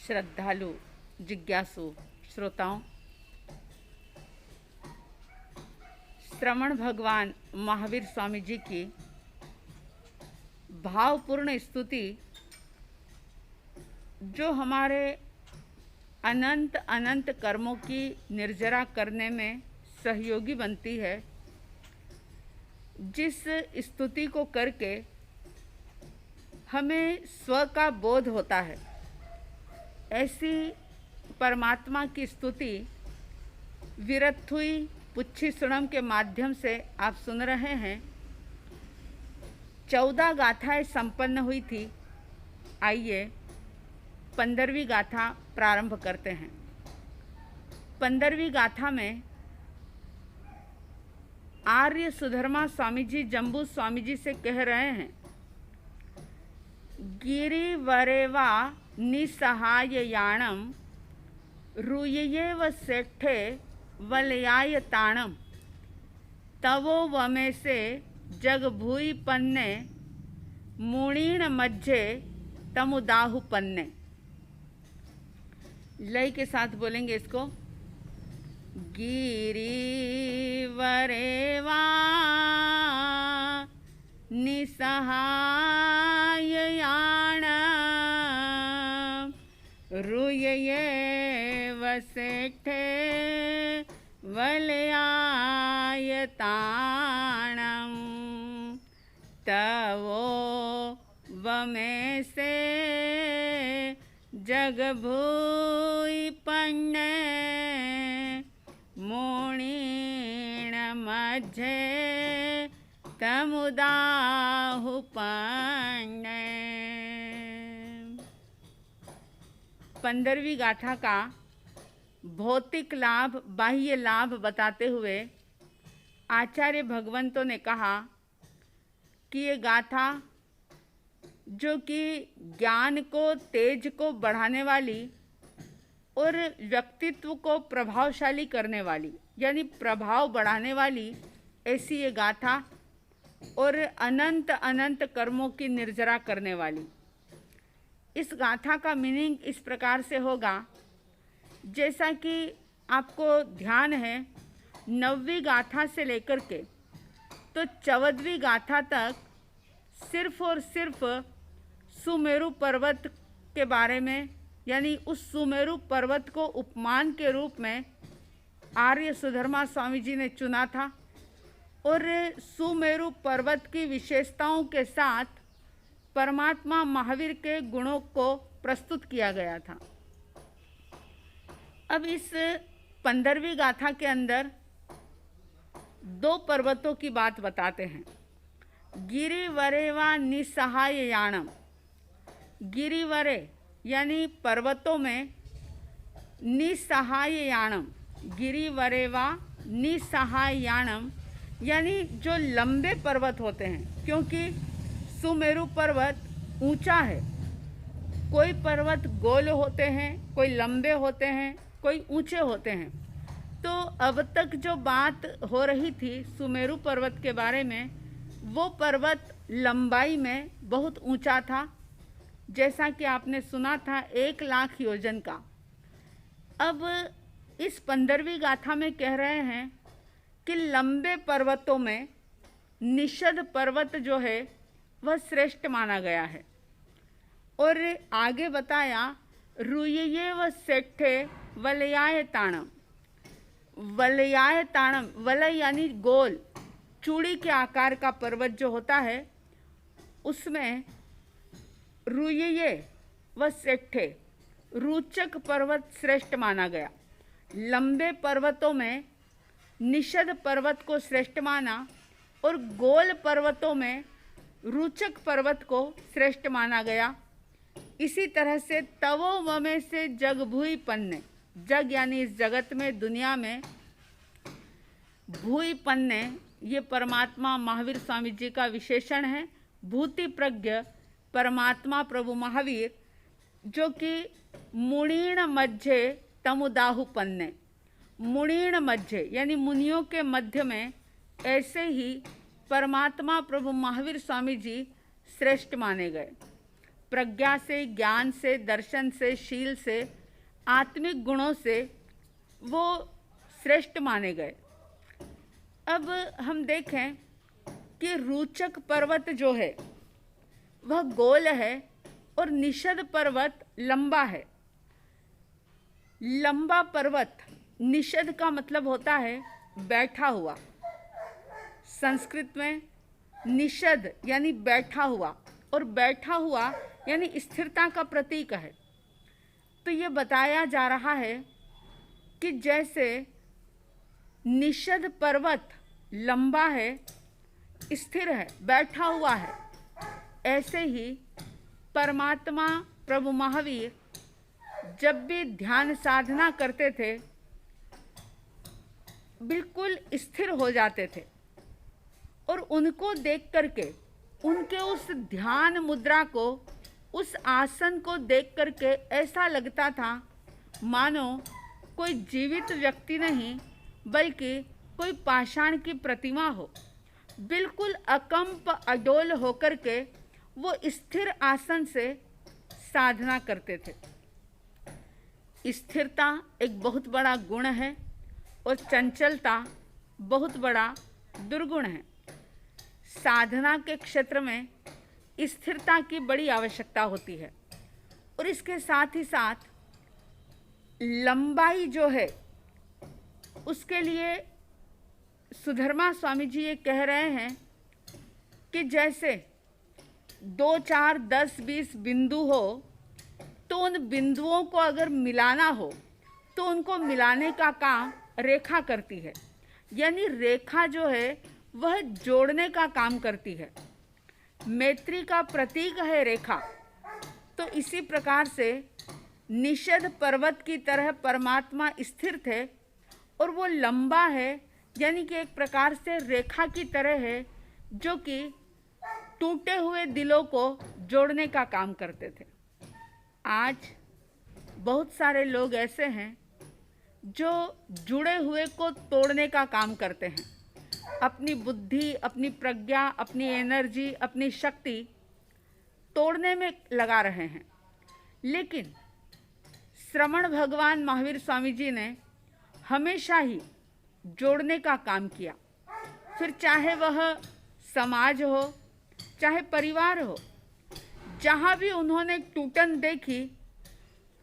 श्रद्धालु जिज्ञासु श्रोताओं, श्रवण भगवान महावीर स्वामी जी की भावपूर्ण स्तुति जो हमारे अनंत अनंत कर्मों की निर्जरा करने में सहयोगी बनती है, जिस स्तुति को करके हमें स्व का बोध होता है, ऐसी परमात्मा की स्तुति विरथुई पुच्छी सुणम के माध्यम से आप सुन रहे हैं। 14 गाथाएं संपन्न हुई थी। आइए 15वीं गाथा प्रारंभ करते हैं। 15वीं गाथा में आर्य सुधर्मा स्वामी जी जम्बू स्वामी जी से कह रहे हैं, गिरिवरेवा निसहाययाणम रूययेव सेठे वलयाय ताणम तवो वमे से जग भूई पन्ने मुणीण मज्जे तमुदाहु पन्ने। लय के साथ बोलेंगे इसको। गिरिवरेवा निसहाययाण रूययेव सेठे वलयाय ताणम तवो वमे से जग भूई पन्ने मुणीण मज्जे तमुदाहु पन्ने। 15वीं गाथा का भौतिक लाभ बाह्य लाभ बताते हुए आचार्य भगवंतों ने कहा कि ये गाथा जो कि ज्ञान को तेज को बढ़ाने वाली और व्यक्तित्व को प्रभावशाली करने वाली यानी प्रभाव बढ़ाने वाली ऐसी ये गाथा और अनंत अनंत कर्मों की निर्जरा करने वाली। इस गाथा का मीनिंग इस प्रकार से होगा, जैसा कि आपको ध्यान है 9वीं गाथा से लेकर के तो 14वीं गाथा तक सिर्फ और सिर्फ सुमेरु पर्वत के बारे में, यानी उस सुमेरु पर्वत को उपमान के रूप में आर्य सुधर्मा स्वामी जी ने चुना था और सुमेरु पर्वत की विशेषताओं के साथ परमात्मा महावीर के गुणों को प्रस्तुत किया गया था। अब इस 15वीं गाथा के अंदर 2 पर्वतों की बात बताते हैं। गिरिवरेवा निसहाययाणम, गिरिवरे यानी पर्वतों में, निसहाययाणम, गिरिवरेवा निसहाययाणम यानी जो लंबे पर्वत होते हैं, क्योंकि सुमेरु पर्वत ऊंचा है। कोई पर्वत गोल होते हैं, कोई लंबे होते हैं, कोई ऊंचे होते हैं। तो अब तक जो बात हो रही थी सुमेरु पर्वत के बारे में, वो पर्वत लंबाई में बहुत ऊंचा था, जैसा कि आपने सुना था 1 लाख योजन का। अब इस 15वीं गाथा में कह रहे हैं कि लंबे पर्वतों में निषद पर्वत जो है वह श्रेष्ठ माना गया है। और आगे बताया रूययेव सेठे वलयाय ताणम, वलयाय ताणम, वलय यानी गोल, चूड़ी के आकार का पर्वत जो होता है उसमें रूयये व सेठे, रूचक पर्वत श्रेष्ठ माना गया। लंबे पर्वतों में निषद पर्वत को श्रेष्ठ माना और गोल पर्वतों में रूचक पर्वत को श्रेष्ठ माना गया। इसी तरह से तवो वमे से जग भूई पन्ने, जग यानी इस जगत में, दुनिया में, भूई पन्ने ये परमात्मा महावीर स्वामी जी का विशेषण है। भूति प्रज्ञ परमात्मा प्रभु महावीर जो कि मुणीण मध्य तमुदाहु पन्ने, मुणीण मध्य यानी मुनियों के मध्य में ऐसे ही परमात्मा प्रभु महावीर स्वामी जी श्रेष्ठ माने गए। प्रज्ञा से, ज्ञान से, दर्शन से, शील से, आत्मिक गुणों से वो श्रेष्ठ माने गए। अब हम देखें कि रूचक पर्वत जो है वह गोल है और निषद पर्वत लंबा है। लंबा पर्वत, निषद का मतलब होता है बैठा हुआ। संस्कृत में निषद यानी बैठा हुआ, और बैठा हुआ यानी स्थिरता का प्रतीक है। तो ये बताया जा रहा है कि जैसे निषद पर्वत लंबा है, स्थिर है, बैठा हुआ है, ऐसे ही परमात्मा प्रभु महावीर जब भी ध्यान साधना करते थे बिल्कुल स्थिर हो जाते थे, और उनको देख करके, उनके उस ध्यान मुद्रा को, उस आसन को देख करके ऐसा लगता था मानो कोई जीवित व्यक्ति नहीं बल्कि कोई पाषाण की प्रतिमा हो। बिल्कुल अकंप अडोल होकर के वो स्थिर आसन से साधना करते थे। स्थिरता एक बहुत बड़ा गुण है और चंचलता बहुत बड़ा दुर्गुण है। साधना के क्षेत्र में स्थिरता की बड़ी आवश्यकता होती है, और इसके साथ ही साथ लंबाई जो है उसके लिए सुधर्मा स्वामी जी ये कह रहे हैं कि जैसे 2, 4, 10, 20 बिंदु हो तो उन बिंदुओं को अगर मिलाना हो तो उनको मिलाने का काम रेखा करती है। यानी रेखा जो है वह जोड़ने का काम करती है। मैत्री का प्रतीक है रेखा। तो इसी प्रकार से निषद पर्वत की तरह परमात्मा स्थिर थे और वो लंबा है, यानी कि एक प्रकार से रेखा की तरह है जो कि टूटे हुए दिलों को जोड़ने का काम करते थे। आज बहुत सारे लोग ऐसे हैं जो जुड़े हुए को तोड़ने का काम करते हैं। अपनी बुद्धि, अपनी प्रज्ञा, अपनी एनर्जी, अपनी शक्ति तोड़ने में लगा रहे हैं। लेकिन श्रमण भगवान महावीर स्वामी जी ने हमेशा ही जोड़ने का काम किया। फिर चाहे वह समाज हो, चाहे परिवार हो, जहाँ भी उन्होंने टूटन देखी,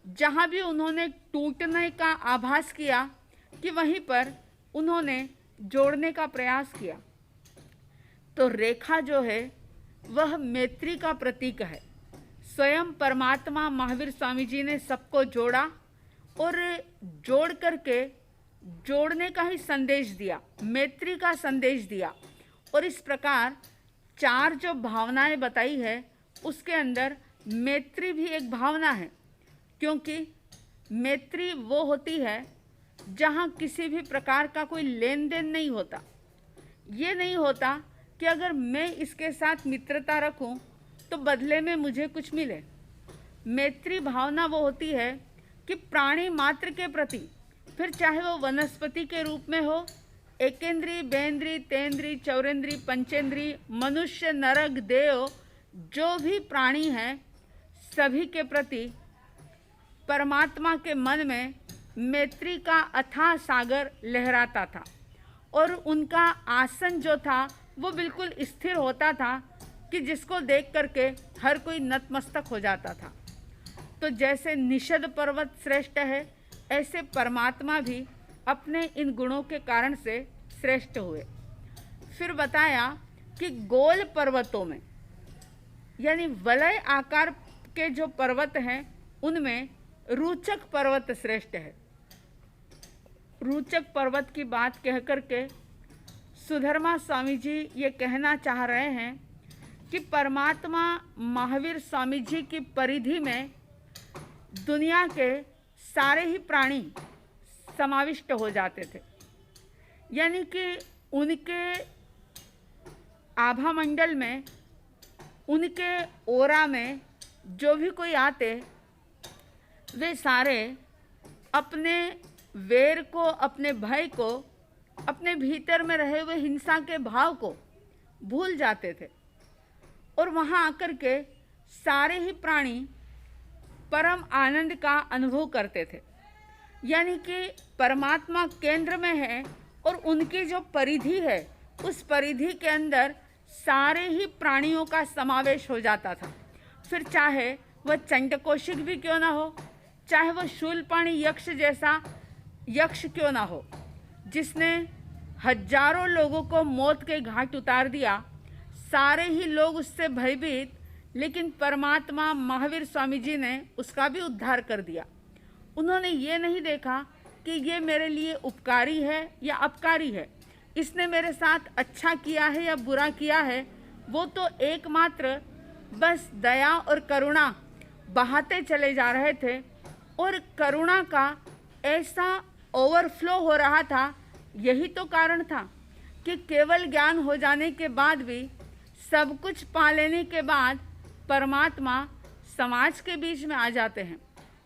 जहाँ भी उन्होंने टूटने का आभास किया कि वहीं पर उन्होंने जोड़ने का प्रयास किया। तो रेखा जो है वह मैत्री का प्रतीक है। स्वयं परमात्मा महावीर स्वामी जी ने सबको जोड़ा और जोड़ करके जोड़ने का ही संदेश दिया, मैत्री का संदेश दिया। और इस प्रकार 4 जो भावनाएं बताई है उसके अंदर मैत्री भी एक भावना है, क्योंकि मैत्री वो होती है जहाँ किसी भी प्रकार का कोई लेन देन नहीं होता। ये नहीं होता कि अगर मैं इसके साथ मित्रता रखूं तो बदले में मुझे कुछ मिले। मैत्री भावना वो होती है कि प्राणी मात्र के प्रति, फिर चाहे वो वनस्पति के रूप में हो, एकेंद्री, बेंद्री, तेंद्री, चौरेंद्री, पंचेंद्री, मनुष्य, नरक, देव, जो भी प्राणी हैं सभी के प्रति परमात्मा के मन में मैत्री का अथाह सागर लहराता था। और उनका आसन जो था वो बिल्कुल स्थिर होता था कि जिसको देख करके हर कोई नतमस्तक हो जाता था। तो जैसे निषद पर्वत श्रेष्ठ है, ऐसे परमात्मा भी अपने इन गुणों के कारण से श्रेष्ठ हुए। फिर बताया कि गोल पर्वतों में, यानी वलय आकार के जो पर्वत हैं उनमें रूचक पर्वत श्रेष्ठ है। रूचक पर्वत की बात कह करके सुधर्मा स्वामी जी ये कहना चाह रहे हैं कि परमात्मा महावीर स्वामी जी की परिधि में दुनिया के सारे ही प्राणी समाविष्ट हो जाते थे। यानी कि उनके आभा मंडल में, उनके ओरा में जो भी कोई आते वे सारे अपने वैर को, अपने भय को, अपने भीतर में रहे हुए हिंसा के भाव को भूल जाते थे और वहाँ आकर के सारे ही प्राणी परम आनंद का अनुभव करते थे। यानी कि परमात्मा केंद्र में है और उनकी जो परिधि है उस परिधि के अंदर सारे ही प्राणियों का समावेश हो जाता था। फिर चाहे वह चंडकोशिक भी क्यों ना हो, चाहे वह शूलपाणी यक्ष जैसा यक्ष क्यों ना हो, जिसने हजारों लोगों को मौत के घाट उतार दिया, सारे ही लोग उससे भयभीत, लेकिन परमात्मा महावीर स्वामी जी ने उसका भी उद्धार कर दिया। उन्होंने ये नहीं देखा कि ये मेरे लिए उपकारी है या अपकारी है, इसने मेरे साथ अच्छा किया है या बुरा किया है। वो तो एकमात्र बस दया और करुणा बहाते चले जा रहे थे और करुणा का ऐसा ओवरफ्लो हो रहा था। यही तो कारण था कि केवल ज्ञान हो जाने के बाद भी, सब कुछ पा लेने के बाद परमात्मा समाज के बीच में आ जाते हैं,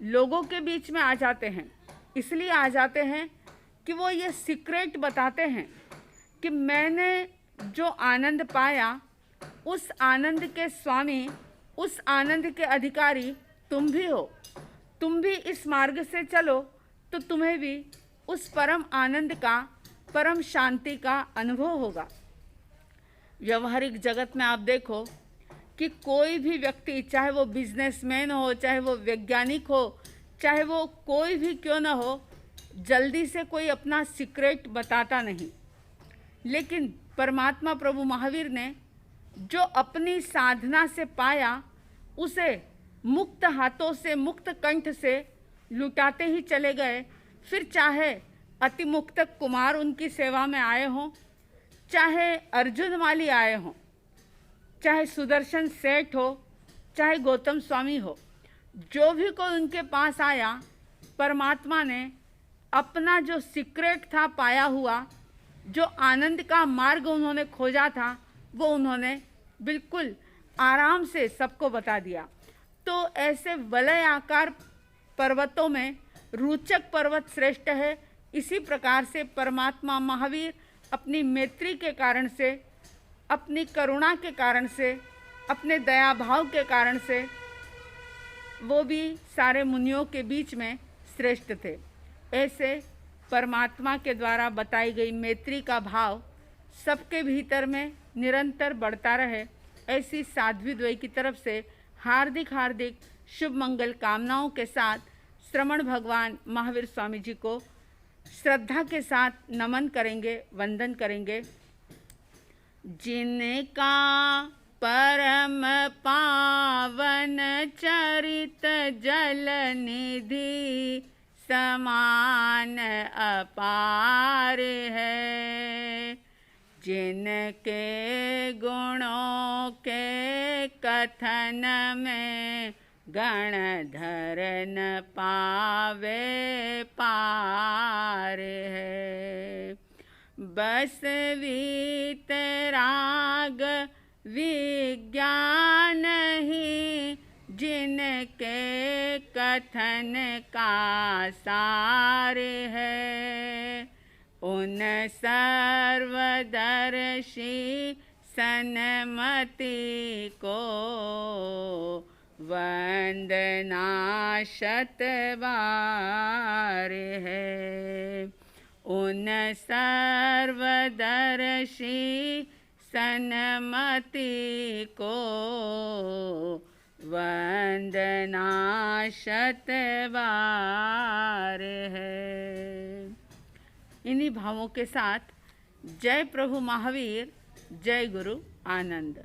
लोगों के बीच में आ जाते हैं। इसलिए आ जाते हैं कि वो ये सीक्रेट बताते हैं कि मैंने जो आनंद पाया, उस आनंद के स्वामी, उस आनंद के अधिकारी तुम भी हो। तुम भी इस मार्ग से चलो तो तुम्हें भी उस परम आनंद का, परम शांति का अनुभव होगा। व्यवहारिक जगत में आप देखो कि कोई भी व्यक्ति, चाहे वो बिजनेसमैन हो, चाहे वो वैज्ञानिक हो, चाहे वो कोई भी क्यों ना हो, जल्दी से कोई अपना सीक्रेट बताता नहीं। लेकिन परमात्मा प्रभु महावीर ने जो अपनी साधना से पाया, उसे मुक्त हाथों से, मुक्त कंठ से लुटाते ही चले गए। फिर चाहे अतिमुक्त कुमार उनकी सेवा में आए हों, चाहे अर्जुन माली आए हों, चाहे सुदर्शन सेठ हो, चाहे गौतम स्वामी हो, जो भी कोई उनके पास आया, परमात्मा ने अपना जो सीक्रेट था पाया हुआ, जो आनंद का मार्ग उन्होंने खोजा था, वो उन्होंने बिल्कुल आराम से सबको बता दिया। तो ऐसे वलय आकार पर्वतों में रोचक पर्वत श्रेष्ठ है। इसी प्रकार से परमात्मा महावीर अपनी मैत्री के कारण से, अपनी करुणा के कारण से, अपने दया भाव के कारण से वो भी सारे मुनियों के बीच में श्रेष्ठ थे। ऐसे परमात्मा के द्वारा बताई गई मैत्री का भाव सबके भीतर में निरंतर बढ़ता रहे, ऐसी साध्वी द्वय की तरफ से हार्दिक हार्दिक शुभ मंगल कामनाओं के साथ श्रमण भगवान महावीर स्वामी जी को श्रद्धा के साथ नमन करेंगे, वंदन करेंगे। जिनका परम पावन चरित जल निधि समान अपार है, जिनके गुणों के कथन में गणधर न पावे पार है। बस वीतराग विज्ञान ही जिनके कथन का सार है, उन सर्वदर्शी सन्मति को वंदना शतबार है। उन सर्वदर्शी सन्मति को वंदना शतबार है। इन्हीं भावों के साथ जय प्रभु महावीर, जय गुरु आनंद।